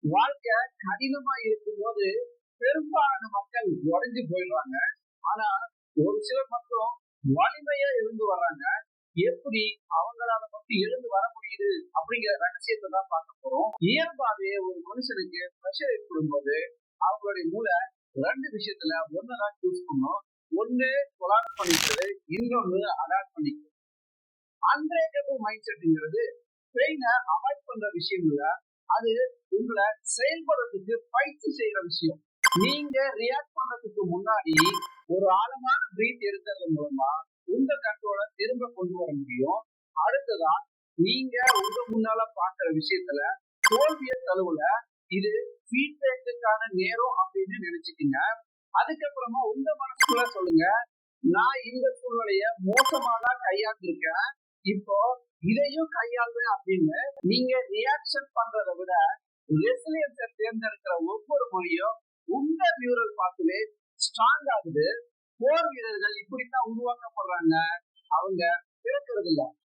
வாழ்க்கை கடினமா இருக்கும்போது பெரும்பாலான மக்கள் உடைஞ்சு போயிடுவாங்க. ஆனா ஒரு சிலர் மட்டும் வலிமையா இருந்து வர்றாங்க. எப்படி அவங்களால மட்டும் எழுந்து வர முடியுது அப்படிங்கிற ரகசியத்தை தான் பார்க்க போறோம். இயல்பாவே ஒரு மனுஷனுக்கு ப்ரெஷர் ஏற்படும் போது அவங்களுடைய மூளை ரெண்டு விஷயத்துல ஒன்னதான் சூஸ் பண்ணும். ஒண்ணு கொலாப்ஸ் பண்ணிக்கிறது, இன்னொன்னு அடாப்ட் பண்ணிக்கிறது. அன்பிரேக்கபிள் மைண்ட் செட்ங்கிறது பெயினை அவாய்ட் பண்ற விஷயம் இல்ல, அது உங்களை செயல்படுறதுக்கு பயிற்சி செய்யற விஷயம். நீங்க ரியாக்ட் பண்றதுக்கு முன்னாடி ஒரு ஆழமான பிரீத் எடுக்கிறது மூலமா உங்க கண்ட்ரோலை திரும்ப கொண்டு வர முடியும். அடுத்ததா நீங்க உங்க முன்னால பாக்குற விஷயத்துல தோல்விய தழுவுல இது ஃபீட்பேக்குக்கான நேரம் அப்படின்னு நினைச்சுக்கீங்க. அதுக்கப்புறமா உங்க மனசுக்குள்ள சொல்லுங்க, நான் இந்த சூழ்நிலைய மோசமா தான் கையாண்டிருக்கேன், இப்போ இதையும் கையாளுவேன் அப்படின்னு. நீங்க ரியாக்ஷன் பண்றதை விட ரெசிலியன்ஸை தேர்ந்தெடுக்கிற ஒவ்வொரு முறையும் உங்க நியூரல் பாத்வே ஸ்ட்ராங் ஆகுது. போர் வீரர்கள் இப்படித்தான் உருவாக்கப்படுறாங்க.